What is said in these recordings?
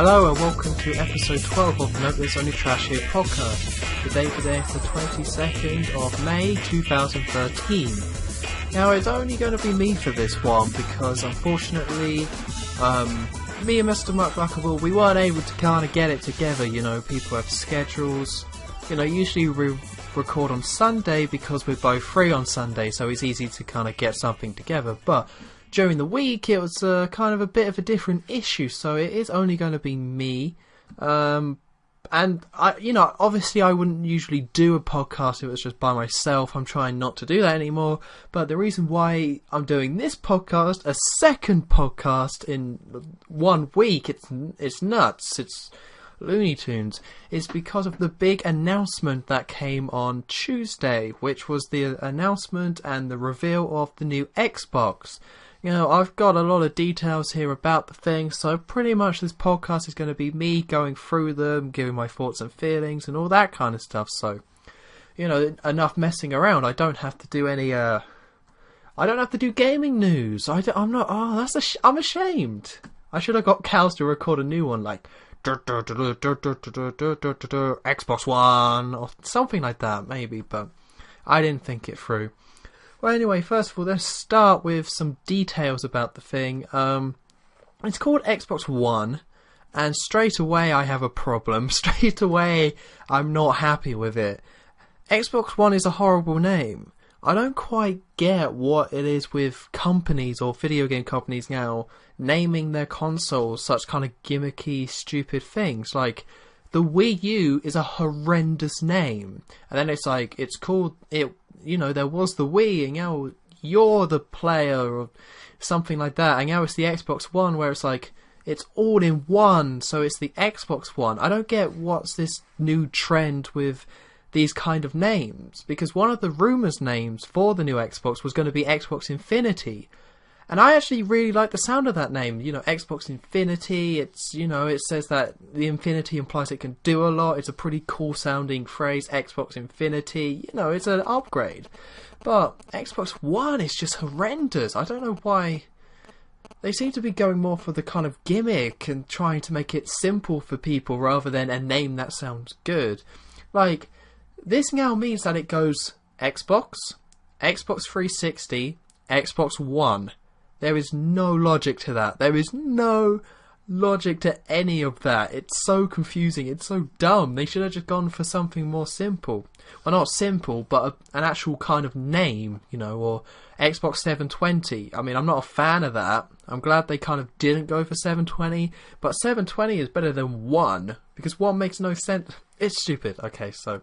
Hello and welcome to episode 12 of Note There's Only Trash Here podcast. The date today is the 22nd of May 2013. Now it's only going to be me for this one because unfortunately me and Mr. Mark Buckable, we weren't able to kind of get it together. You know, people have schedules. You know, usually we record on Sunday because we're both free on Sunday, so it's easy to kind of get something together. But during the week, it was kind of a bit of a different issue, so it is only going to be me. And obviously I wouldn't usually do a podcast if it was just by myself. I'm trying not to do that anymore. But the reason why I'm doing this podcast, a second podcast in 1 week, it's nuts. It's Looney Tunes, is because of the big announcement that came on Tuesday, which was the announcement and the reveal of the new Xbox. You know, I've got a lot of details here about the thing, so pretty much this podcast is going to be me going through them, giving my thoughts and feelings and all that kind of stuff. So, you know, enough messing around. I don't have to do any, I don't have to do gaming news. I'm ashamed. I should have got Cows to record a new one, like Xbox One, or something like that, maybe, but I didn't think it through. Well, anyway, first of all, let's start with some details about the thing. It's called Xbox One, and straight away I have a problem. Straight away, I'm not happy with it. Xbox One is a horrible name. I don't quite get what it is with companies or video game companies now naming their consoles such kind of gimmicky, stupid things. Like, the Wii U is a horrendous name. And then it's like, it's called it. You know, there was the Wii, and now you're the player, or something like that. And now it's the Xbox One, where it's like, it's all in one, so it's the Xbox One. I don't get what's this new trend with these kind of names, because one of the rumours names for the new Xbox was going to be Xbox Infinity. And I actually really like the sound of that name, you know, Xbox Infinity. It's, you know, it says that the infinity implies it can do a lot. It's a pretty cool sounding phrase, Xbox Infinity. You know, it's an upgrade. But Xbox One is just horrendous. I don't know why. They seem to be going more for the kind of gimmick and trying to make it simple for people rather than a name that sounds good. Like, this now means that it goes Xbox, Xbox 360, Xbox One. There is no logic to that. There is no logic to any of that. It's so confusing. It's so dumb. They should have just gone for something more simple. Well, not simple, but an actual kind of name, you know, or Xbox 720. I mean, I'm not a fan of that. I'm glad they kind of didn't go for 720, but 720 is better than 1, because 1 makes no sense. It's stupid. Okay, so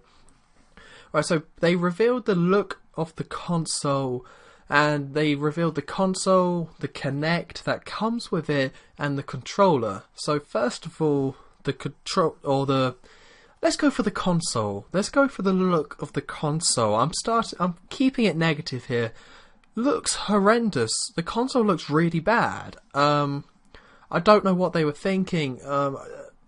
they revealed the look of the console. And they revealed the console, the Kinect that comes with it, and the controller. So first of all, let's go for the console. Let's go for the look of the console. I'm keeping it negative here. Looks horrendous. The console looks really bad. I don't know what they were thinking.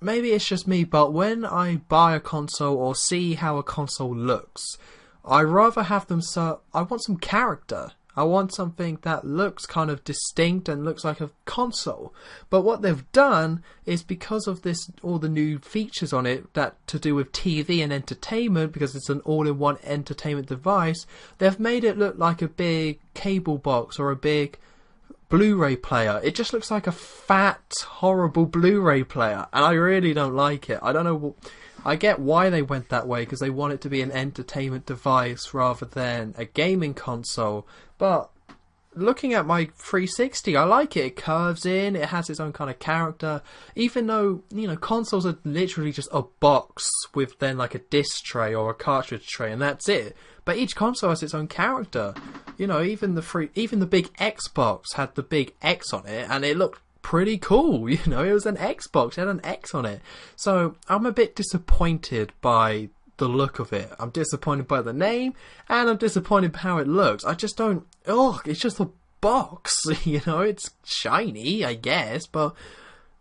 Maybe it's just me, but when I buy a console or see how a console looks, I rather have them. I want some character. I want something that looks kind of distinct and looks like a console. But what they've done is, because of this, all the new features on it that to do with TV and entertainment, because it's an all-in-one entertainment device, they've made it look like a big cable box or a big Blu-ray player. It just looks like a fat, horrible Blu-ray player, and I really don't like it. I don't know. I get why they went that way, because they want it to be an entertainment device rather than a gaming console. But looking at my 360, I like it. It curves in, it has its own kind of character. Even though, you know, consoles are literally just a box with then like a disc tray or a cartridge tray, and that's it. But each console has its own character. You know, even the big Xbox had the big X on it, and it looked pretty cool. You know, it was an Xbox, it had an X on it. So I'm a bit disappointed by the look of it. I'm disappointed by the name, and I'm disappointed by how it looks. I just don't. It's just a box. You know, it's shiny, I guess, but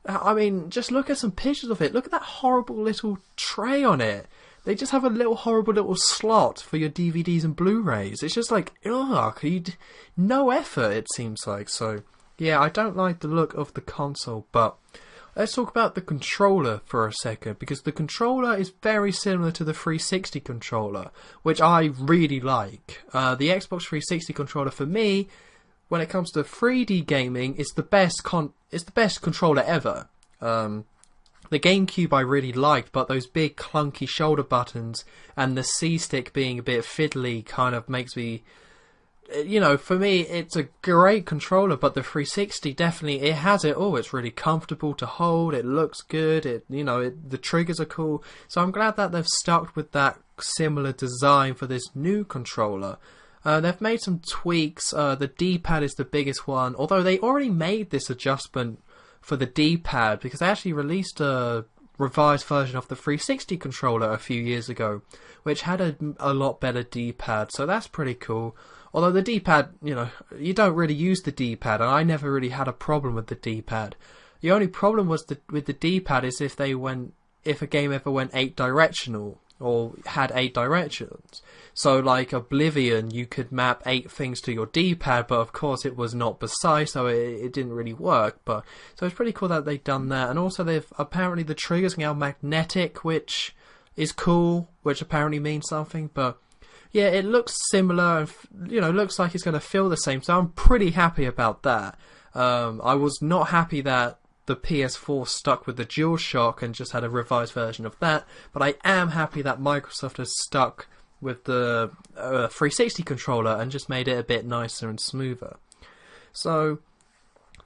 I mean, just look at some pictures of it. Look at that horrible little tray on it. They just have a little horrible little slot for your DVDs and Blu-rays. It's just like, no effort, it seems like. So yeah, I don't like the look of the console, but let's talk about the controller for a second, because the controller is very similar to the 360 controller, which I really like. The Xbox 360 controller, for me, when it comes to 3D gaming, is the best controller ever. The GameCube I really liked, but those big clunky shoulder buttons and the C-stick being a bit fiddly kind of makes me... You know, for me, it's a great controller, but the 360 definitely, it has it all. It's really comfortable to hold, it looks good, the triggers are cool. So I'm glad that they've stuck with that similar design for this new controller. They've made some tweaks. The D-pad is the biggest one, although they already made this adjustment for the D-pad, because they actually released a revised version of the 360 controller a few years ago, which had a lot better D-pad, so that's pretty cool. Although the D-pad, you don't really use the D-pad, and I never really had a problem with the D-pad. The only problem was with the D-pad is if a game ever went 8-directional, or had 8 directions. So like Oblivion, you could map 8 things to your D-pad, but of course it was not precise, so it didn't really work. So it's pretty cool that they've done that, and also apparently the triggers are now magnetic, which is cool, which apparently means something, but... Yeah, it looks similar, and looks like it's going to feel the same, so I'm pretty happy about that. I was not happy that the PS4 stuck with the DualShock and just had a revised version of that, but I am happy that Microsoft has stuck with the 360 controller and just made it a bit nicer and smoother. So,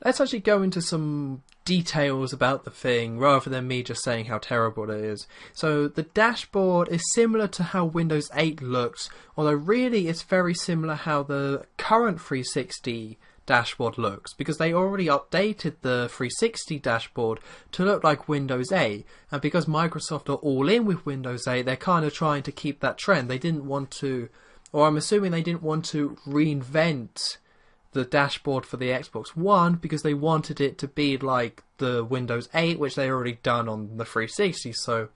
let's actually go into some details about the thing rather than me just saying how terrible it is. So the dashboard is similar to how Windows 8 looks, although really it's very similar how the current 360 dashboard looks, because they already updated the 360 dashboard to look like Windows 8, and because Microsoft are all in with Windows 8, they're kind of trying to keep that trend. They didn't want to, or I'm assuming they didn't want to reinvent the dashboard for the Xbox One, because they wanted it to be like the Windows 8, which they already done on the 360. So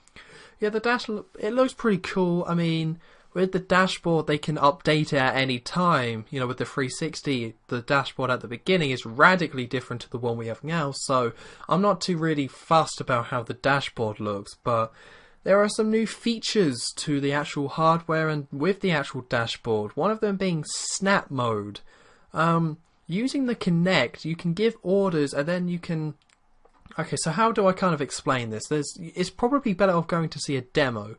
yeah, the dash, it looks pretty cool. I mean, with the dashboard they can update it at any time. With the 360, the dashboard at the beginning is radically different to the one we have now, so I'm not too really fussed about how the dashboard looks, but there are some new features to the actual hardware and with the actual dashboard, one of them being snap mode. Using the Kinect, you can give orders and then you can... Okay, so how do I kind of explain this? It's probably better off going to see a demo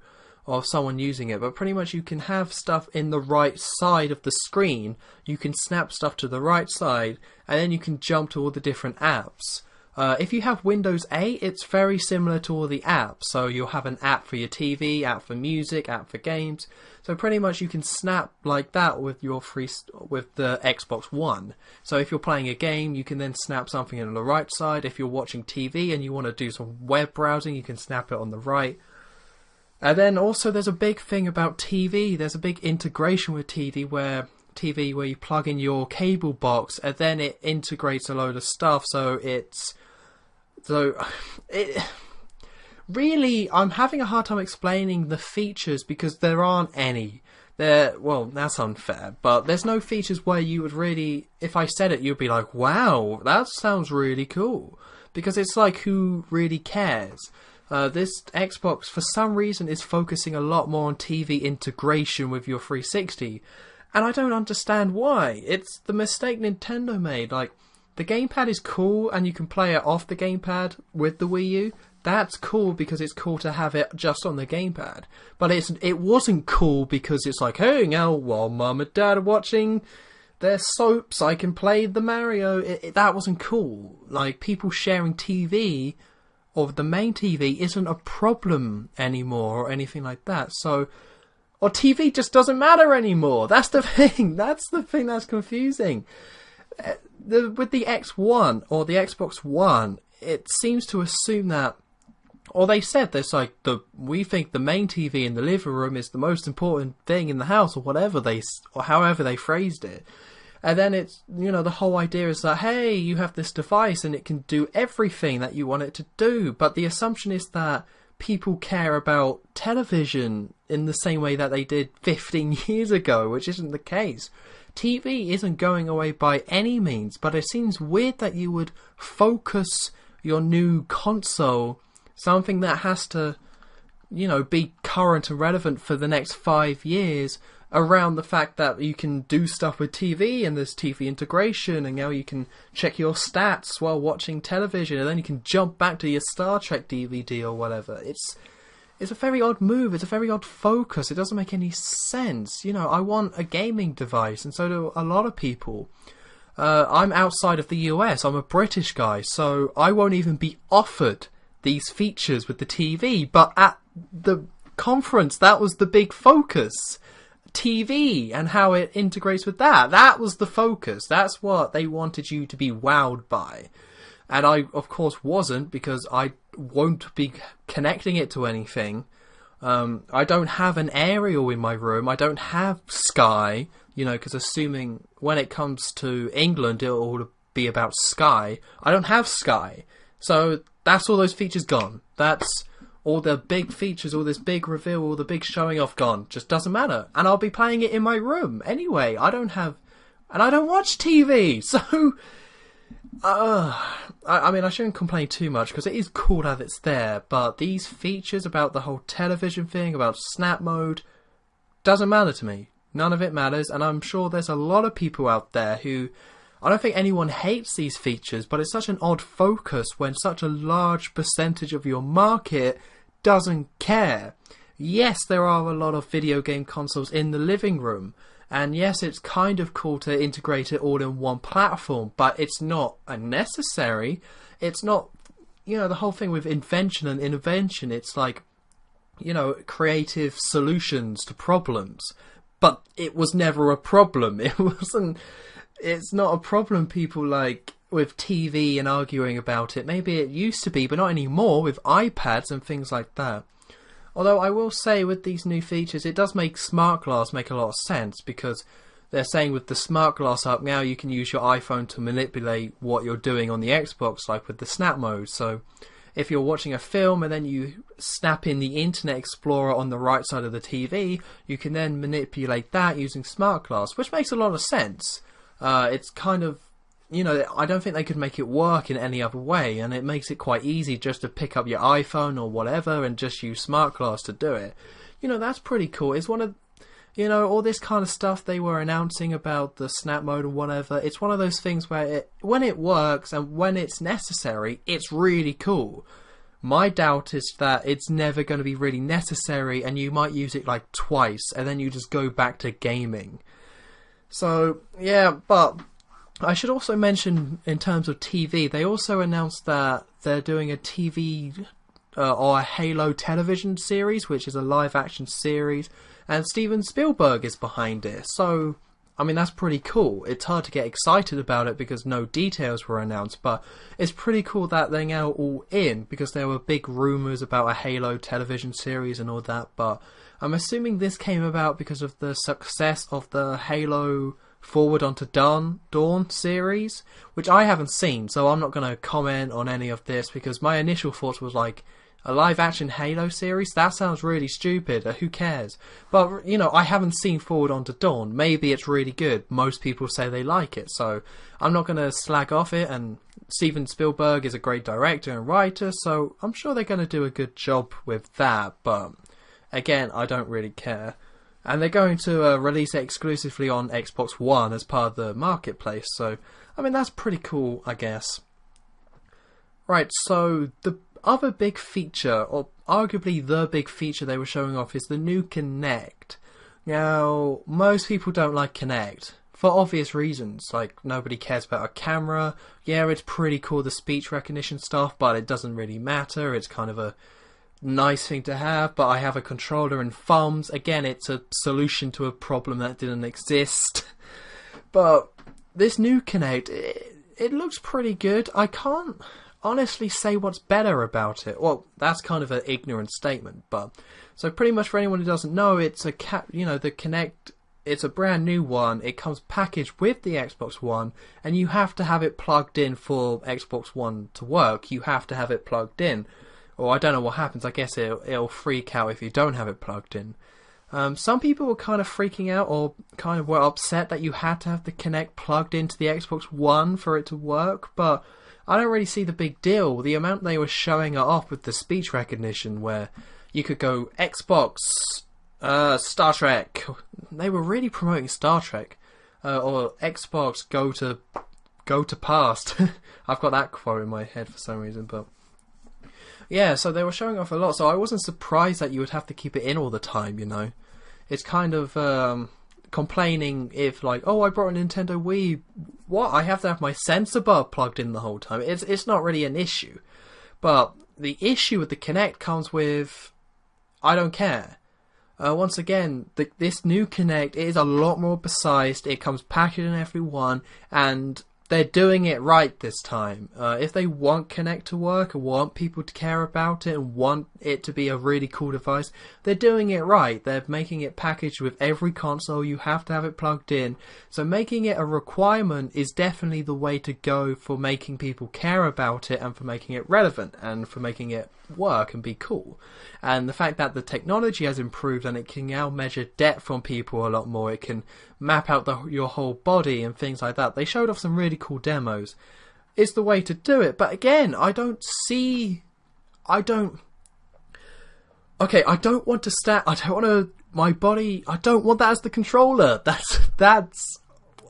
of someone using it, but pretty much you can have stuff in the right side of the screen, you can snap stuff to the right side, and then you can jump to all the different apps. If you have Windows 8, it's very similar to all the apps. So you'll have an app for your TV, app for music, app for games. So pretty much you can snap like that with the Xbox One. So if you're playing a game, you can then snap something on the right side. If you're watching TV and you want to do some web browsing, you can snap it on the right. And then also there's a big thing about TV. There's a big integration with TV where you plug in your cable box and then it integrates a load of stuff. Really, I'm having a hard time explaining the features because there aren't any. Well, that's unfair, but there's no features where you would really, if I said it, you'd be like, wow, that sounds really cool. Because it's like, who really cares? This Xbox, for some reason, is focusing a lot more on TV integration with your 360. And I don't understand why. It's the mistake Nintendo made. Like, the gamepad is cool and you can play it off the gamepad with the Wii U. That's cool because it's cool to have it just on the gamepad. But it wasn't cool because it's like, hey, now while Mum and Dad are watching their soaps, I can play the Mario. That wasn't cool. Like, people sharing TV or the main TV isn't a problem anymore or anything like that. So, or TV just doesn't matter anymore. That's the thing. That's the thing that's confusing. With the X1 or the Xbox One, it seems to assume that, or they said this, like, we think the main TV in the living room is the most important thing in the house, or however they phrased it. And then it's, the whole idea is that, hey, you have this device and it can do everything that you want it to do. But the assumption is that people care about television in the same way that they did 15 years ago, which isn't the case. TV isn't going away by any means, but it seems weird that you would focus your new console, something that has to, be current and relevant for the next 5 years, around the fact that you can do stuff with TV and there's TV integration, and now you can check your stats while watching television, and then you can jump back to your Star Trek DVD or whatever. It's a very odd move. It's a very odd focus. It doesn't make any sense. I want a gaming device, and so do a lot of people. I'm outside of the US. I'm a British guy, so I won't even be offered these features with the TV. But at the conference, that was the big focus. TV and how it integrates with that. That was the focus. That's what they wanted you to be wowed by. And I, of course, wasn't, because I won't be connecting it to anything. I don't have an aerial in my room. I don't have Sky, because assuming when it comes to England, it'll be about Sky. I don't have Sky. So that's all those features gone. That's all the big features, all this big reveal, all the big showing off gone. Just doesn't matter. And I'll be playing it in my room anyway. I don't watch TV. So, I shouldn't complain too much, because it is cool that it's there. But these features about the whole television thing, about snap mode, doesn't matter to me. None of it matters. And I'm sure there's a lot of people out there who, I don't think anyone hates these features, but it's such an odd focus when such a large percentage of your market doesn't care. Yes, there are a lot of video game consoles in the living room, and yes, it's kind of cool to integrate it all in one platform, but it's not unnecessary. It's not, the whole thing with invention and innovation, it's like, creative solutions to problems, but it was never a problem. It's not a problem people like with TV and arguing about it. Maybe it used to be, but not anymore, with iPads and things like that. Although I will say, with these new features, it does make Smart Glass make a lot of sense, because they're saying with the Smart Glass up now, you can use your iPhone to manipulate what you're doing on the Xbox, like with the snap mode. So if you're watching a film and then you snap in the Internet Explorer on the right side of the TV, you can then manipulate that using Smart Glass, which makes a lot of sense. It's kind of, I don't think they could make it work in any other way, and it makes it quite easy just to pick up your iPhone or whatever and just use Smart Glass to do it. That's pretty cool. It's one of, all this kind of stuff they were announcing about the snap mode and whatever. It's one of those things where when it works and when it's necessary, it's really cool. My doubt is that it's never going to be really necessary, and you might use it like twice, and then you just go back to gaming. So, yeah, but I should also mention, in terms of TV, they also announced that they're doing a TV or a Halo television series, which is a live-action series, and Steven Spielberg is behind it. So, that's pretty cool. It's hard to get excited about it because no details were announced, but it's pretty cool that they're now all in, because there were big rumours about a Halo television series and all that, but I'm assuming this came about because of the success of the Halo Forward Unto Dawn series, which I haven't seen, so I'm not going to comment on any of this, because my initial thought was like, a live-action Halo series? That sounds really stupid. Who cares? But, I haven't seen Forward Unto Dawn. Maybe it's really good. Most people say they like it, so I'm not going to slag off it, and Steven Spielberg is a great director and writer, so I'm sure they're going to do a good job with that, but again, I don't really care. And they're going to release it exclusively on Xbox One as part of the marketplace, so, that's pretty cool, I guess. Right, so the other big feature, or arguably the big feature they were showing off, is the new Kinect. Now, most people don't like Kinect, for obvious reasons, like nobody cares about a camera. Yeah, it's pretty cool, the speech recognition stuff, but it doesn't really matter. It's kind of a nice thing to have, but I have a controller and thumbs. Again, it's a solution to a problem that didn't exist. But this new Kinect, it looks pretty good. I can't honestly say what's better about it. Well, that's kind of an ignorant statement, but so pretty much for anyone who doesn't know, it's the Kinect, it's a brand new one. It comes packaged with the Xbox One, and you have to have it plugged in for Xbox One to work. You have to have it plugged in, or I don't know what happens. I guess it'll freak out if you don't have it plugged in. Some people were kind of freaking out, or kind of were upset that you had to have the Kinect plugged into the Xbox One for it to work, but I don't really see the big deal. The amount they were showing it off with the speech recognition, where you could go Xbox, Star Trek. They were really promoting Star Trek, or Xbox go to past. I've got that quote in my head for some reason, but yeah. So they were showing off a lot. So I wasn't surprised that you would have to keep it in all the time. You know, it's kind of complaining if like, oh, I brought a Nintendo Wii. What? I have to have my sensor bar plugged in the whole time. It's not really an issue, but the issue with the Kinect comes with, I don't care. Once again, this new Kinect is a lot more precise. It comes packaged in every one, and they're doing it right this time. If they want Kinect to work and want people to care about it and want it to be a really cool device, they're doing it right. They're making it packaged with every console. You have to have it plugged in. So making it a requirement is definitely the way to go for making people care about it and for making it relevant and for making it work and be cool. And the fact that the technology has improved and it can now measure depth on people a lot more, it can map out your whole body and things like that. They showed off some really cool demos. It's the way to do it, but again, I don't want to my body, I don't want that as the controller. That's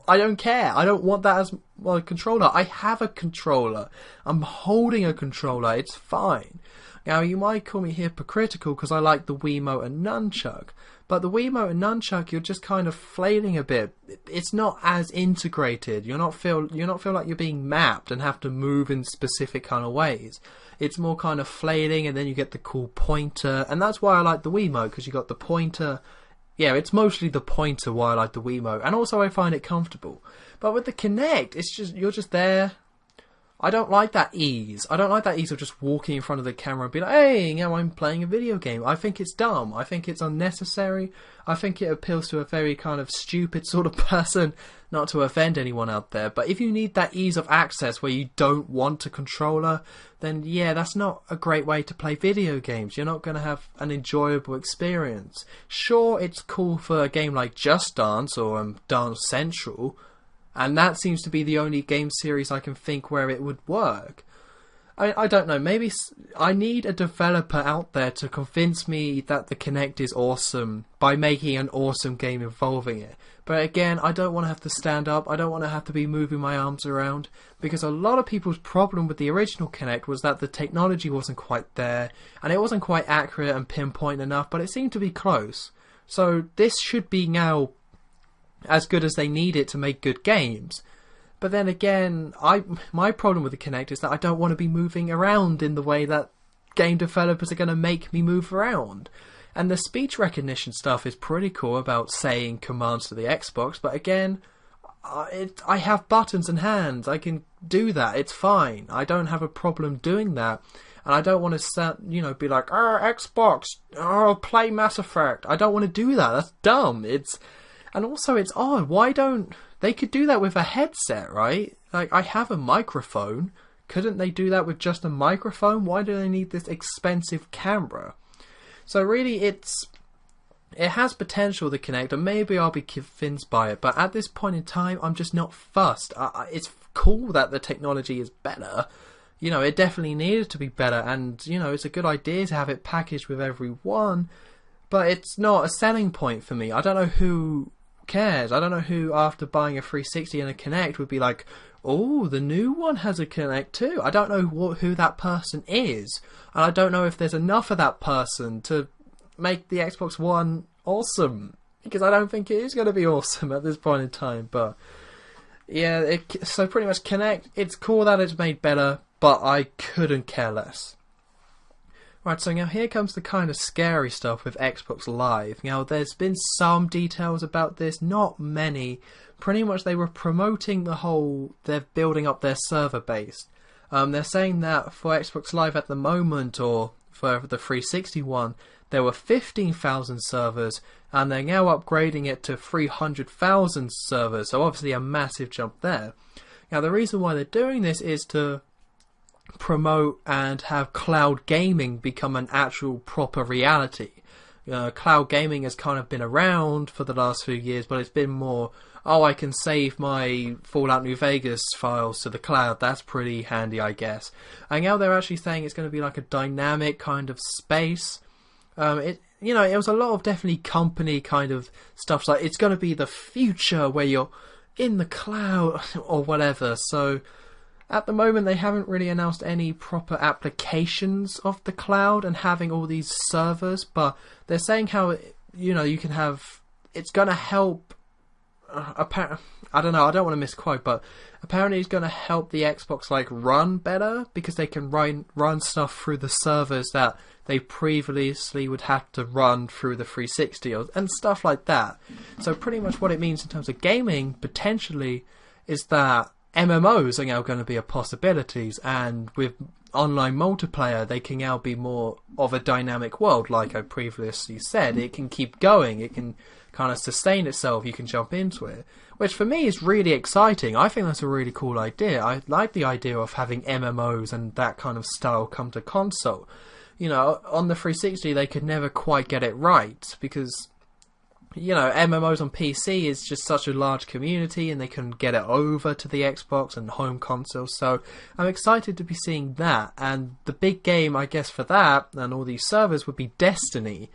I don't care. I don't want that as my controller. I have a controller. I'm holding a controller. It's fine. Now, you might call me hypocritical because I like the Wiimote and Nunchuck, but the Wiimote and Nunchuck, you're just kind of flailing a bit. It's not as integrated. You're not feel like you're being mapped and have to move in specific kind of ways. It's more kind of flailing, and then you get the cool pointer, and that's why I like the Wiimote, because you got the pointer. Yeah, it's mostly the pointer why I like the Wiimote, and also I find it comfortable. But with the Kinect, it's just, you're just there. I don't like that ease. I don't like that ease of just walking in front of the camera and being like, hey, now I'm playing a video game. I think it's dumb. I think it's unnecessary. I think it appeals to a very kind of stupid sort of person, not to offend anyone out there. But if you need that ease of access where you don't want a controller, then yeah, that's not a great way to play video games. You're not going to have an enjoyable experience. Sure, it's cool for a game like Just Dance or Dance Central, and that seems to be the only game series I can think where it would work. I don't know, maybe I need a developer out there to convince me that the Kinect is awesome by making an awesome game involving it. But again, I don't want to have to stand up, I don't want to have to be moving my arms around, because a lot of people's problem with the original Kinect was that the technology wasn't quite there, and it wasn't quite accurate and pinpoint enough, but it seemed to be close. So this should be now as good as they need it to make good games. But then again, my problem with the Kinect is that I don't want to be moving around in the way that game developers are going to make me move around. And the speech recognition stuff is pretty cool about saying commands to the Xbox, but again, I have buttons and hands. I can do that. It's fine. I don't have a problem doing that. And I don't want to be like, Xbox, play Mass Effect. I don't want to do that. That's dumb. And also, it's odd. Why don't they could do that with a headset, right? Like, I have a microphone. Couldn't they do that with just a microphone? Why do they need this expensive camera? So really, it has potential, the Kinect, and maybe I'll be convinced by it. But at this point in time, I'm just not fussed. It's cool that the technology is better. You know, it definitely needed to be better, and you know, it's a good idea to have it packaged with every one. But it's not a selling point for me. I don't know who cares. I don't know who, after buying a 360 and a Kinect, would be like, oh, the new one has a Kinect too. I don't know who that person is, and I don't know if there's enough of that person to make the Xbox One awesome, because I don't think it is going to be awesome at this point in time. But yeah, so pretty much Kinect, it's cool that it's made better, but I couldn't care less. Right, so now here comes the kind of scary stuff with Xbox Live. Now, there's been some details about this, not many. Pretty much they were promoting they're building up their server base. They're saying that for Xbox Live at the moment, or for the 360 one, there were 15,000 servers, and they're now upgrading it to 300,000 servers, so obviously a massive jump there. Now, the reason why they're doing this is to promote and have cloud gaming become an actual proper reality. cloud gaming has kind of been around for the last few years, but it's been more, oh, I can save my Fallout New Vegas files to the cloud. That's pretty handy, I guess. And now they're actually saying it's going to be like a dynamic kind of space. It was a lot of definitely company kind of stuff. Like, it's going to be the future where you're in the cloud or whatever. So at the moment, they haven't really announced any proper applications of the cloud and having all these servers, but they're saying how, you can have, it's going to help, I don't know, I don't want to misquote, but apparently it's going to help the Xbox run better, because they can run stuff through the servers that they previously would have to run through the 360 and stuff like that. So pretty much what it means in terms of gaming, potentially, is that MMOs are now going to be a possibility, and with online multiplayer they can now be more of a dynamic world. Like I previously said, it can keep going, it can kind of sustain itself, you can jump into it, which for me is really exciting. I think that's a really cool idea. I like the idea of having MMOs and that kind of style come to console. On the 360 they could never quite get it right, because MMOs on PC is just such a large community, and they can get it over to the Xbox and home console. So I'm excited to be seeing that. And the big game, I guess, for that and all these servers would be Destiny,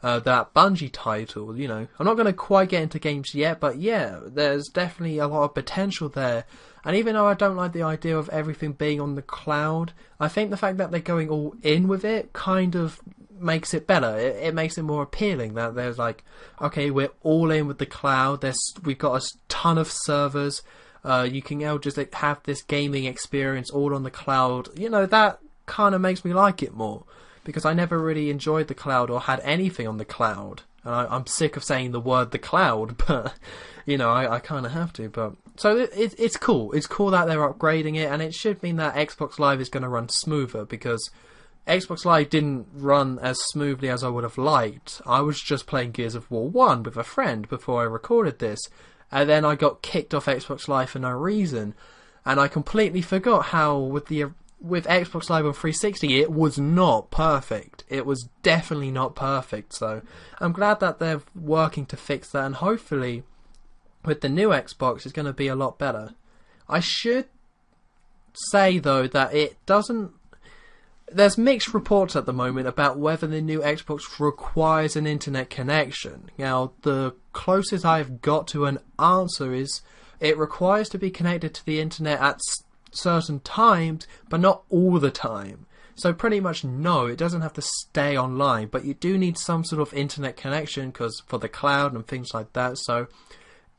that Bungie title. I'm not going to quite get into games yet, but yeah, there's definitely a lot of potential there. And even though I don't like the idea of everything being on the cloud, I think the fact that they're going all in with it kind of makes it better. It makes it more appealing that there's okay, we're all in with the cloud. We've got a ton of servers. You can now just have this gaming experience all on the cloud. That kind of makes me like it more, because I never really enjoyed the cloud or had anything on the cloud. And I'm sick of saying the word the cloud, but I kind of have to. But so it's cool. It's cool that they're upgrading it, and it should mean that Xbox Live is going to run smoother, because Xbox Live didn't run as smoothly as I would have liked. I was just playing Gears of War 1 with a friend before I recorded this, and then I got kicked off Xbox Live for no reason, and I completely forgot how with Xbox Live on 360 it was not perfect. It was definitely not perfect, so I'm glad that they're working to fix that, and hopefully with the new Xbox it's going to be a lot better. I should say though that it doesn't. There's mixed reports at the moment about whether the new Xbox requires an internet connection. Now, the closest I've got to an answer is it requires to be connected to the internet at certain times, but not all the time. So pretty much no, it doesn't have to stay online, but you do need some sort of internet connection because for the cloud and things like that. So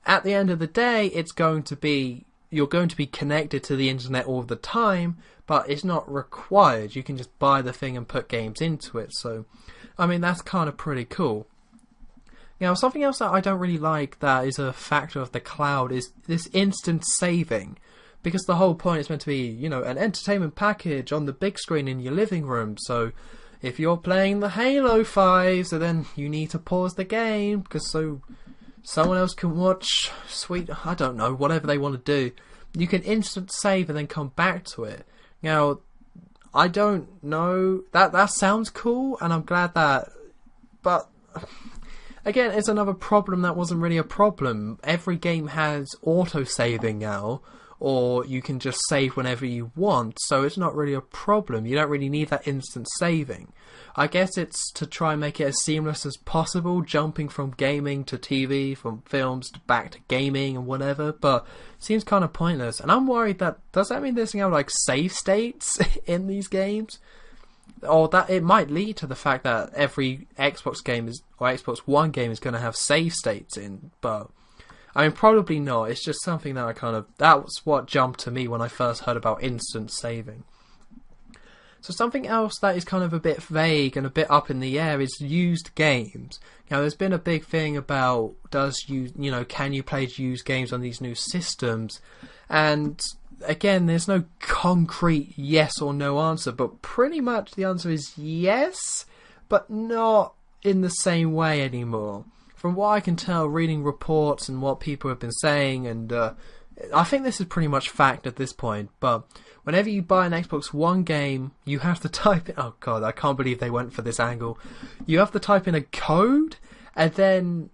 at the end of the day, you're going to be connected to the internet all the time, but it's not required. You can just buy the thing and put games into it. So, that's kind of pretty cool. Now, something else that I don't really like that is a factor of the cloud is this instant saving. Because the whole point is meant to be, an entertainment package on the big screen in your living room. So, if you're playing the Halo 5, so then you need to pause the game, because someone else can watch I don't know, whatever they want to do. You can instant save and then come back to it. Now, I don't know, that sounds cool, and I'm glad that, but again, it's another problem that wasn't really a problem. Every game has auto-saving now, or you can just save whenever you want, so it's not really a problem. You don't really need that instant saving. I guess it's to try and make it as seamless as possible, jumping from gaming to TV, from films to back to gaming and whatever, but it seems kind of pointless. And I'm worried does that mean there's save states in these games? Or that it might lead to the fact that every Xbox game or Xbox One game is going to have save states in, but probably not. It's just something that that was what jumped to me when I first heard about instant saving. So something else that is kind of a bit vague and a bit up in the air is used games. Now, there's been a big thing about can you play used games on these new systems? And again, there's no concrete yes or no answer, but pretty much the answer is yes, but not in the same way anymore. From what I can tell, reading reports and what people have been saying, and I think this is pretty much fact at this point, but whenever you buy an Xbox One game, you have to type in... Oh god, I can't believe they went for this angle. You have to type in a code, and then,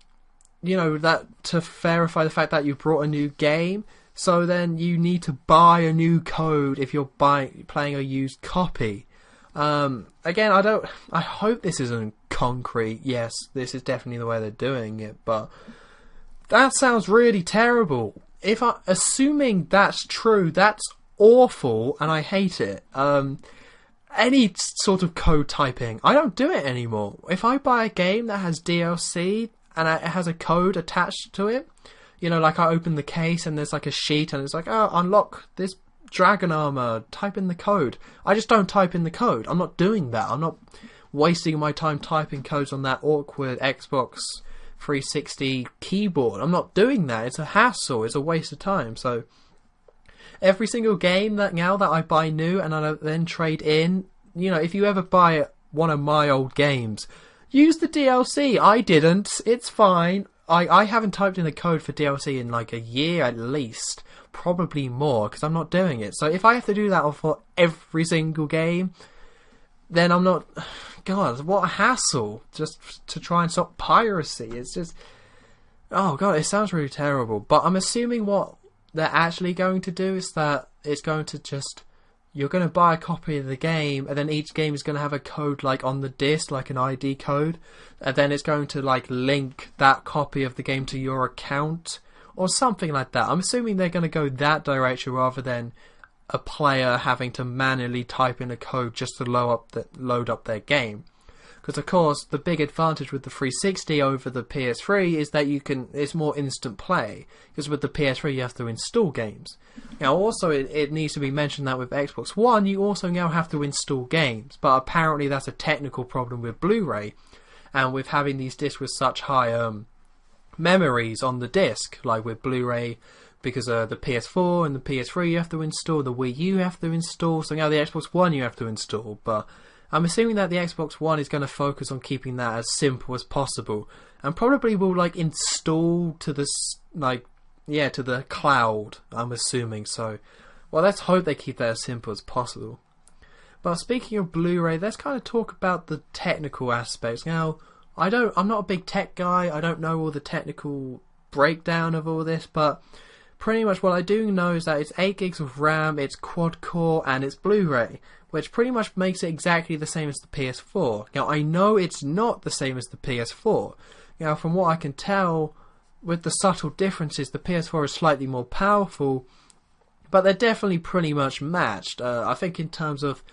you know, that to verify the fact that you brought a new game. So then you need to buy a new code if you're playing a used copy. Again, I hope this isn't concrete. Yes, this is definitely the way they're doing it, but that sounds really terrible. Assuming that's true, that's awful, and I hate it. Any sort of code typing, I don't do it anymore. If I buy a game that has DLC and it has a code attached to it, you know, like I open the case and there's like a sheet and it's like, oh, unlock this dragon armor, type in the code. I just don't type in the code. I'm not doing that. I'm not wasting my time typing codes on that awkward Xbox 360 keyboard. I'm not doing that. It's a hassle. It's a waste of time. So every single game that I buy new and I then trade in, you know, if you ever buy one of my old games, use the DLC. I didn't. It's fine. I haven't typed in a code for DLC in like a year at least, probably more, because I'm not doing it. So if I have to do that for every single game, then I'm not... God, what a hassle, just to try and stop piracy. It's just... Oh god, it sounds really terrible. But I'm assuming what they're actually going to do is that it's going to just... You're going to buy a copy of the game, and then each game is going to have a code like on the disc, like an ID code, and then it's going to like link that copy of the game to your account, or something like that. I'm assuming they're going to go that direction rather than a player having to manually type in a code just to load up their game. Because of course, the big advantage with the 360 over the PS3 is that it's more instant play. Because with the PS3 you have to install games. Now also it needs to be mentioned that with Xbox One you also now have to install games. But apparently that's a technical problem with Blu-ray. And with having these discs with such high memories on the disc, like with Blu-ray, because the PS4 and the PS3 you have to install, the Wii U you have to install, so now the Xbox One you have to install. But I'm assuming that the Xbox One is going to focus on keeping that as simple as possible, and probably will like install to this to the cloud. I'm assuming so. Well, let's hope they keep that as simple as possible. But speaking of Blu-ray, let's kind of talk about the technical aspects. Now, I'm not a big tech guy. I don't know all the technical breakdown of all this, but pretty much what I do know is that it's 8 gigs of RAM, it's quad-core, and it's Blu-ray, which pretty much makes it exactly the same as the PS4. Now, I know it's not the same as the PS4. Now, from what I can tell, with the subtle differences, the PS4 is slightly more powerful, but they're definitely pretty much matched. I think in terms of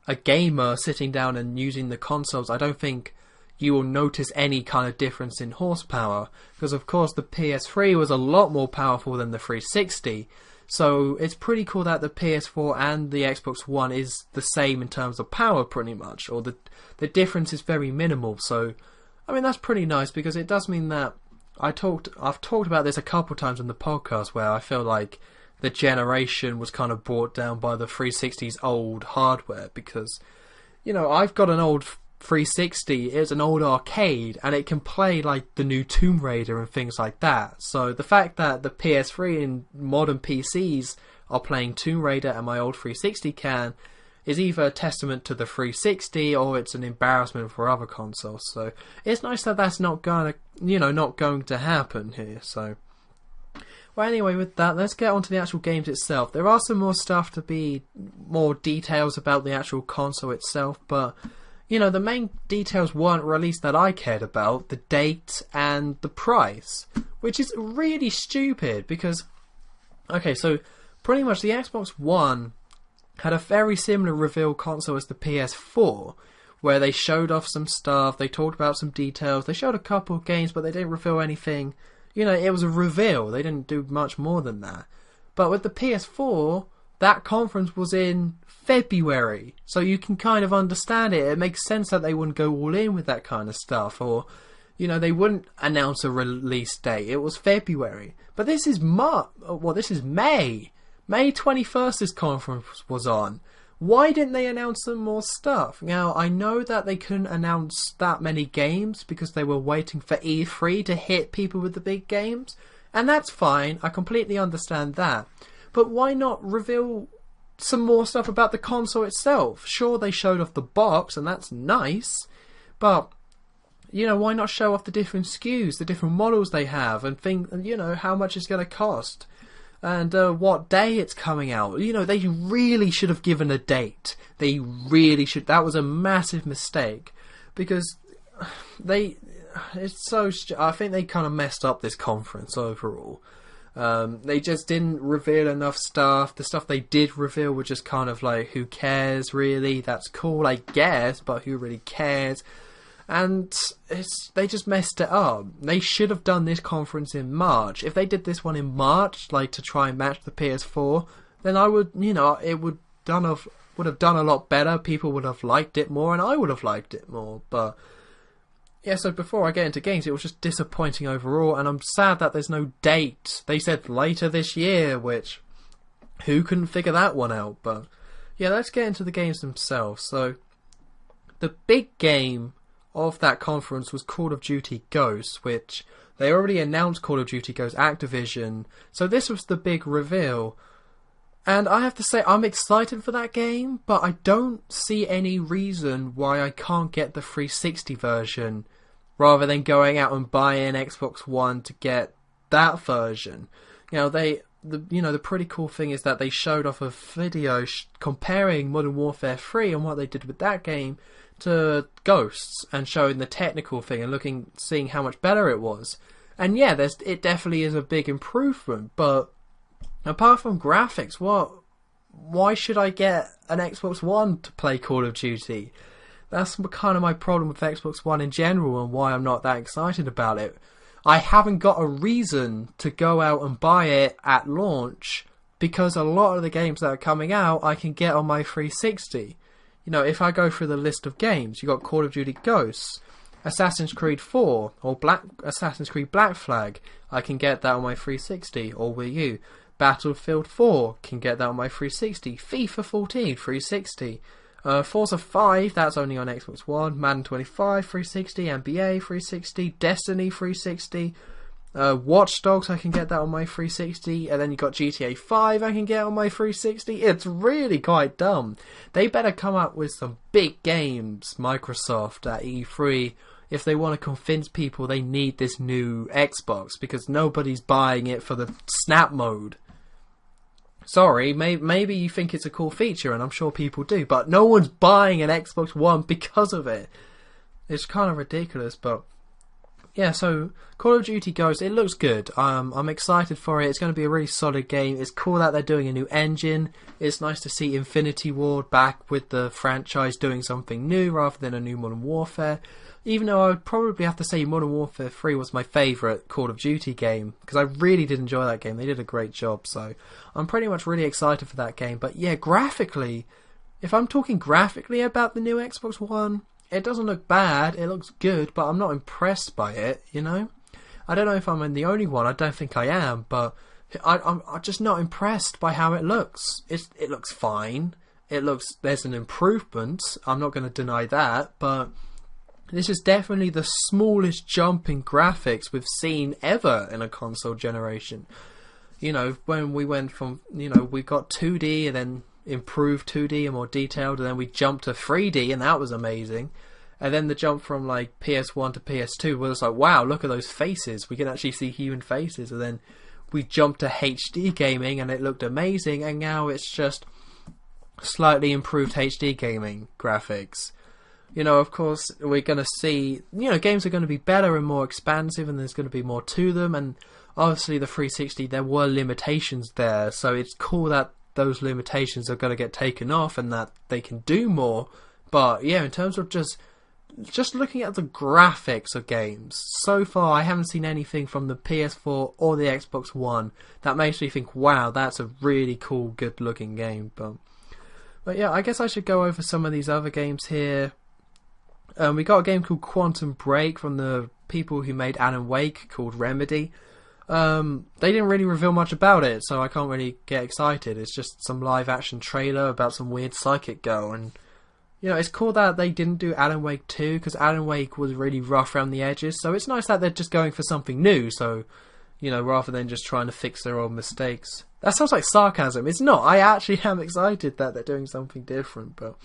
a gamer sitting down and using the consoles, I don't think you will notice any kind of difference in horsepower, because of course the PS3 was a lot more powerful than the 360, so it's pretty cool that the PS4 and the Xbox One is the same in terms of power pretty much, or the difference is very minimal. So I mean that's pretty nice, because it does mean that I've talked about this a couple times on the podcast where I feel like the generation was kind of brought down by the 360's old hardware, because you know I've got an old 360, it's an old arcade, and it can play like the new Tomb Raider and things like that. So the fact that the PS3 and modern PCs are playing Tomb Raider and my old 360 can is either a testament to the 360 or it's an embarrassment for other consoles. So it's nice that that's not going to happen here. So well, anyway, with that, let's get on to the actual games itself. There are some more stuff to be more details about the actual console itself, but you know, the main details weren't released that I cared about, the date and the price, which is really stupid because, okay, so pretty much the Xbox One had a very similar reveal console as the PS4, where they showed off some stuff, they talked about some details, they showed a couple of games, but they didn't reveal anything. You know, it was a reveal, they didn't do much more than that. But with the PS4, that conference was in February, so you can kind of understand it. It makes sense that they wouldn't go all in with that kind of stuff, or, you know, they wouldn't announce a release date. It was February. But this is this is May. May 21st this conference was on. Why didn't they announce some more stuff? Now, I know that they couldn't announce that many games because they were waiting for E3 to hit people with the big games, And that's fine, I completely understand that. But why not reveal some more stuff about the console itself? Sure, they showed off the box, and that's nice, but, you know, why not show off the different SKUs, the different models they have, and you know, how much it's going to cost, and what day it's coming out. You know, they really should have given a date. They really should. That was a massive mistake, because I think they kind of messed up this conference overall. They just didn't reveal enough stuff. The stuff they did reveal were just kind of like, who cares really? That's cool, I guess, but who really cares? And they just messed it up. They should have done this conference in March. If they did this one in March, like to try and match the PS4, then I would, you know, it would have done a lot better. People would have liked it more, and I would have liked it more. But yeah, so before I get into games, it was just disappointing overall, and I'm sad that there's no date. They said later this year, which, who couldn't figure that one out? But yeah, let's get into the games themselves. So the big game of that conference was Call of Duty Ghosts, which they already announced Call of Duty Ghosts Activision, so this was the big reveal. And I have to say, I'm excited for that game, but I don't see any reason why I can't get the 360 version rather than going out and buying Xbox One to get that version. You know, the pretty cool thing is that they showed off a video comparing Modern Warfare 3 and what they did with that game to Ghosts, and showing the technical thing and seeing how much better it was. And yeah, it definitely is a big improvement, but apart from graphics, why should I get an Xbox One to play Call of Duty? That's kind of my problem with Xbox One in general, and why I'm not that excited about it. I haven't got a reason to go out and buy it at launch, because a lot of the games that are coming out I can get on my 360. You know, if I go through the list of games, you got Call of Duty Ghosts, Assassin's Creed 4, or Assassin's Creed Black Flag, I can get that on my 360, or Wii U. Battlefield 4, can get that on my 360. FIFA 14, 360. Forza 5, that's only on Xbox One. Madden 25, 360. NBA, 360. Destiny, 360. Watch Dogs, I can get that on my 360. And then you got GTA 5, I can get on my 360. It's really quite dumb. They better come up with some big games, Microsoft, at E3, if they want to convince people they need this new Xbox, because nobody's buying it for the snap mode. Sorry, maybe you think it's a cool feature, and I'm sure people do, but no one's buying an Xbox One because of it. It's kind of ridiculous, but yeah, so Call of Duty Ghosts, it looks good. I'm excited for it. It's going to be a really solid game. It's cool that they're doing a new engine. It's nice to see Infinity Ward back with the franchise doing something new rather than a new Modern Warfare. Even though I would probably have to say Modern Warfare 3 was my favourite Call of Duty game, because I really did enjoy that game. They did a great job, so I'm pretty much really excited for that game. But yeah, graphically, if I'm talking graphically about the new Xbox One, it doesn't look bad, it looks good, but I'm not impressed by it, you know? I don't know if I'm the only one, I don't think I am, but I'm just not impressed by how it looks. It looks fine, there's an improvement, I'm not going to deny that, but this is definitely the smallest jump in graphics we've seen ever in a console generation. You know, when we went from, you know, we got 2D and then improved 2D and more detailed, and then we jumped to 3D, and that was amazing. And then the jump from like PS1 to PS2 was like, wow, look at those faces, we can actually see human faces. And then we jumped to HD gaming and it looked amazing, and now it's just slightly improved HD gaming graphics. You know, of course, we're going to see, you know, games are going to be better and more expansive, and there's going to be more to them, and obviously the 360, there were limitations there, so it's cool that those limitations are going to get taken off and that they can do more. But yeah, in terms of just looking at the graphics of games, so far I haven't seen anything from the PS4 or the Xbox One that makes me think, wow, that's a really cool, good looking game. But yeah, I guess I should go over some of these other games here. We got a game called Quantum Break from the people who made Alan Wake, called Remedy. They didn't really reveal much about it, so I can't really get excited. It's just some live action trailer about some weird psychic girl, and you know, it's cool that they didn't do Alan Wake 2, because Alan Wake was really rough around the edges, so it's nice that they're just going for something new. So, rather than just trying to fix their own mistakes. That sounds like sarcasm. It's not. I actually am excited that they're doing something different, but...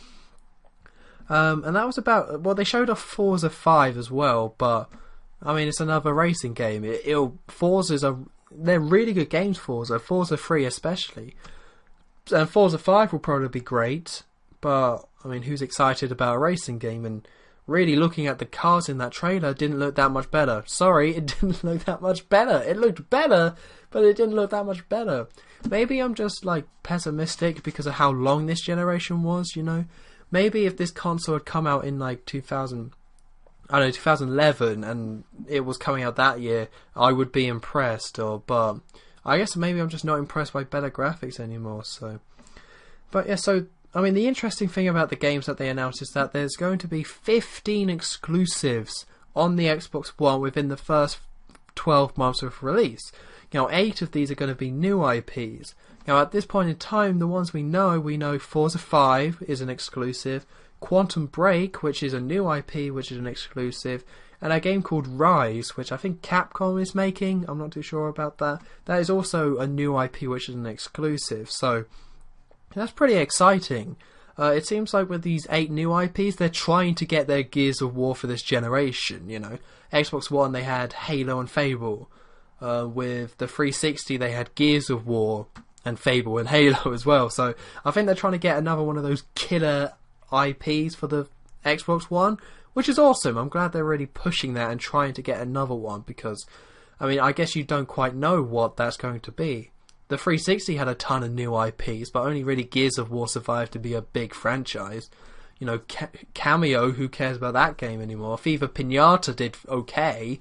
and that was about... Well, they showed off Forza 5 as well, but... I mean, it's another racing game. They're really good games, Forza 3 especially. And Forza 5 will probably be great, but, I mean, who's excited about a racing game? And really looking at the cars in that trailer didn't look that much better. Sorry, it didn't look that much better. It looked better, but it didn't look that much better. Maybe I'm just, pessimistic because of how long this generation was, Maybe if this console had come out in, 2011, and it was coming out that year, I would be impressed, but I guess maybe I'm just not impressed by better graphics anymore, so... But yeah, I mean, the interesting thing about the games that they announced is that there's going to be 15 exclusives on the Xbox One within the first 12 months of release. 8 of these are going to be new IPs. Now, at this point in time, the ones we know Forza 5 is an exclusive, Quantum Break, which is a new IP, which is an exclusive, and a game called Rise, which I think Capcom is making. I'm not too sure about that. That is also a new IP, which is an exclusive. So that's pretty exciting. It seems like with these 8 new IPs, they're trying to get their Gears of War for this generation. Xbox One, they had Halo and Fable. With the 360, they had Gears of War and Fable and Halo as well. So I think they're trying to get another one of those killer IPs for the Xbox One, which is awesome. I'm glad they're really pushing that and trying to get another one, because, I mean, I guess you don't quite know what that's going to be. The 360 had a ton of new IPs, but only really Gears of War survived to be a big franchise. Cameo, who cares about that game anymore? Viva Pinata did okay,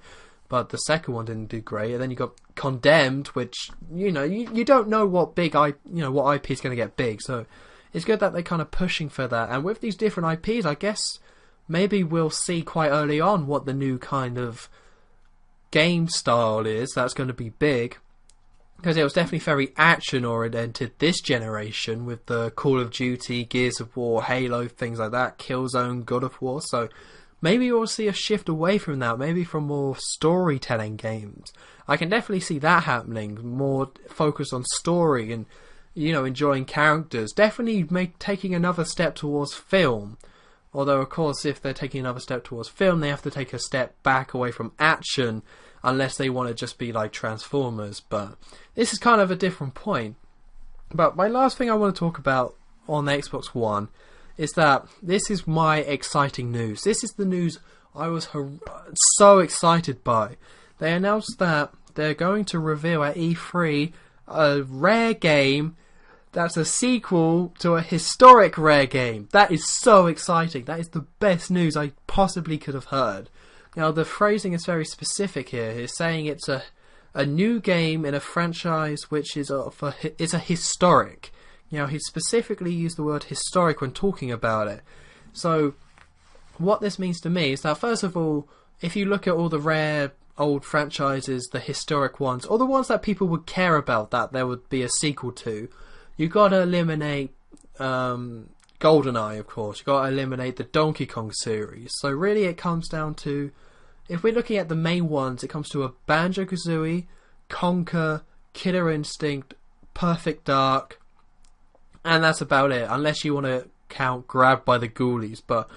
but the second one didn't do great. And then you got Condemned, which, you don't know what what IP is going to get big, so it's good that they're kind of pushing for that. And with these different IPs, I guess maybe we'll see quite early on what the new kind of game style is that's going to be big. Because it was definitely very action-oriented this generation with the Call of Duty, Gears of War, Halo, things like that, Killzone, God of War. So maybe we'll see a shift away from that, maybe from more storytelling games. I can definitely see that happening, more focus on story and, enjoying characters. Definitely taking another step towards film. Although, of course, if they're taking another step towards film, they have to take a step back away from action, unless they want to just be like Transformers. But this is kind of a different point. But my last thing I want to talk about on the Xbox One is that this is my exciting news. This is the news I was so excited by. They announced that they're going to reveal at E3 a Rare game that's a sequel to a historic Rare game. That is so exciting. That is the best news I possibly could have heard. Now, the phrasing is very specific here. It's saying it's a new game in a franchise which is a historic. He specifically used the word historic when talking about it. So, what this means to me is that, first of all, if you look at all the Rare old franchises, the historic ones, or the ones that people would care about that there would be a sequel to, you got to eliminate GoldenEye, of course. You got to eliminate the Donkey Kong series. So really, it comes down to, if we're looking at the main ones, it comes to a Banjo-Kazooie, Conker, Killer Instinct, Perfect Dark, and that's about it. Unless you want to count Grabbed by the Ghoulies. But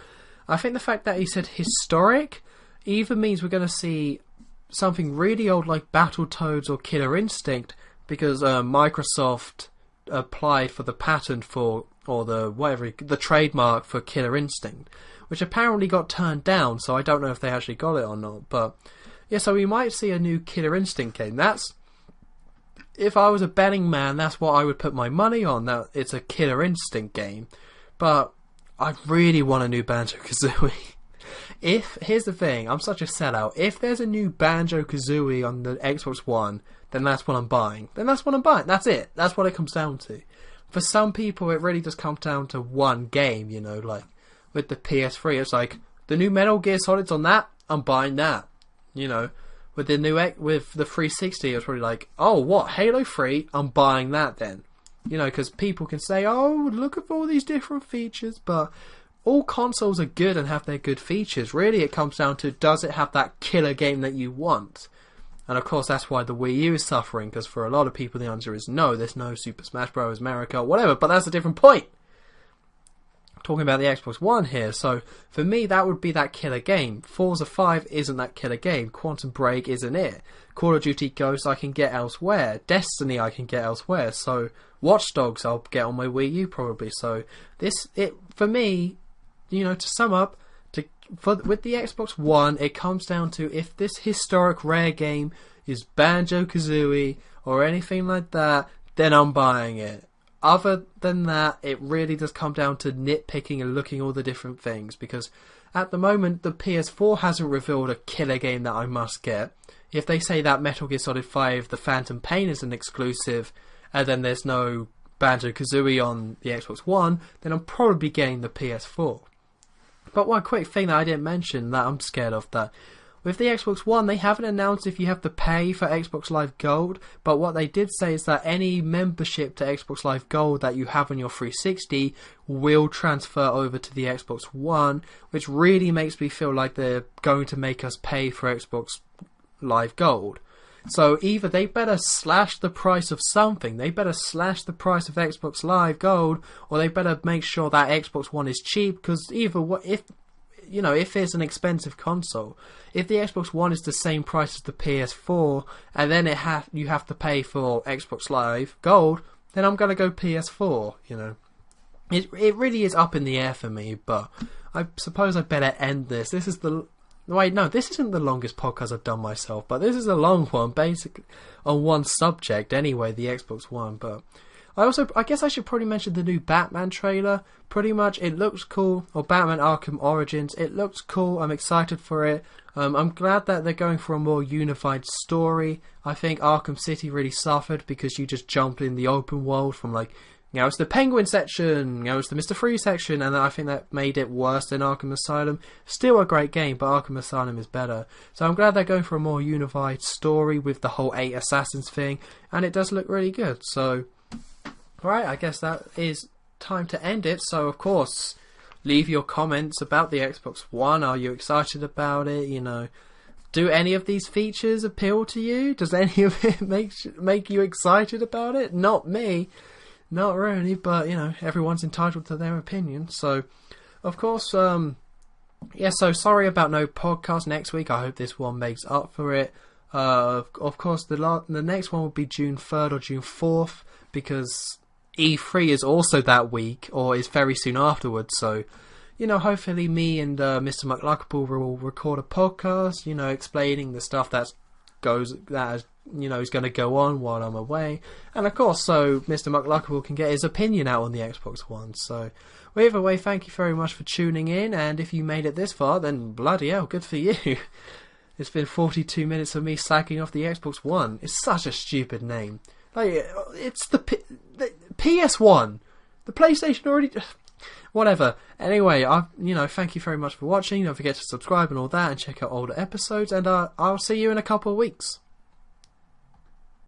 I think the fact that he said historic either means we're going to see something really old like Battletoads or Killer Instinct, because Microsoft applied for the patent for, or the trademark for Killer Instinct, which apparently got turned down, so I don't know if they actually got it or not. But yeah, so we might see a new Killer Instinct game. That's, if I was a betting man, that's what I would put my money on, that it's a Killer Instinct game. But I really want a new Banjo-Kazooie. Here's the thing, I'm such a sellout. If there's a new Banjo-Kazooie on the Xbox One, then that's what I'm buying. That's it. That's what it comes down to. For some people, it really just comes down to one game, like with the PS3, it's like, the new Metal Gear Solid's on that, I'm buying that. With the 360, it's probably like, oh, what, Halo 3? I'm buying that then. Because people can say, oh, look at all these different features, but all consoles are good and have their good features. Really, it comes down to, does it have that killer game that you want? And of course that's why the Wii U is suffering, because for a lot of people the answer is no, there's no Super Smash Bros. America, whatever, but that's a different point. Talking about the Xbox One here, so for me that would be that killer game. Forza 5 isn't that killer game. Quantum Break isn't it. Call of Duty Ghosts I can get elsewhere. Destiny I can get elsewhere. So Watch Dogs I'll get on my Wii U probably. So for me, to sum up, with the Xbox One, it comes down to if this historic rare game is Banjo-Kazooie or anything like that, then I'm buying it. Other than that, it really does come down to nitpicking and looking at all the different things, because at the moment the PS4 hasn't revealed a killer game that I must get. If they say that Metal Gear Solid 5 The Phantom Pain is an exclusive and then there's no Banjo-Kazooie on the Xbox One, then I'm probably getting the PS4. But one quick thing that I didn't mention that I'm scared of, that with the Xbox One, they haven't announced if you have to pay for Xbox Live Gold, but what they did say is that any membership to Xbox Live Gold that you have on your 360 will transfer over to the Xbox One, which really makes me feel like they're going to make us pay for Xbox Live Gold. So either they better slash the price of something, they better slash the price of Xbox Live Gold, or they better make sure that Xbox One is cheap, because if it's an expensive console, if the Xbox One is the same price as the PS4, and then you have to pay for Xbox Live Gold, then I'm gonna go PS4. It really is up in the air for me. But I suppose I better end this. This isn't the longest podcast I've done myself, but this is a long one, basically on one subject. Anyway, the Xbox One, but. I guess I should probably mention the new Batman trailer. Pretty much, it looks cool. Or Batman Arkham Origins. It looks cool. I'm excited for it. I'm glad that they're going for a more unified story. I think Arkham City really suffered because you just jumped in the open world from it's the Penguin section, it's the Mr. Freeze section, and I think that made it worse than Arkham Asylum. Still a great game, but Arkham Asylum is better. So I'm glad they're going for a more unified story with the whole 8 Assassins thing, and it does look really good. So. Right, I guess that is time to end it. So, of course, leave your comments about the Xbox One. Are you excited about it? Do any of these features appeal to you? Does any of it make you excited about it? Not me. Not really, but, everyone's entitled to their opinion. So, of course, so sorry about no podcast next week. I hope this one makes up for it. Of course, the next one will be June 3rd or June 4th, because E3 is also that week, or is very soon afterwards, so, hopefully me and Mr. McLuckable will record a podcast, explaining the stuff is going to go on while I'm away, and of course, so Mr. McLuckable can get his opinion out on the Xbox One. So, either way, thank you very much for tuning in, and if you made it this far, then bloody hell, good for you. It's been 42 minutes of me slagging off the Xbox One. It's such a stupid name. It's the PS1. The PlayStation already. Whatever. Anyway, thank you very much for watching. Don't forget to subscribe and all that, and check out older episodes. And I'll see you in a couple of weeks.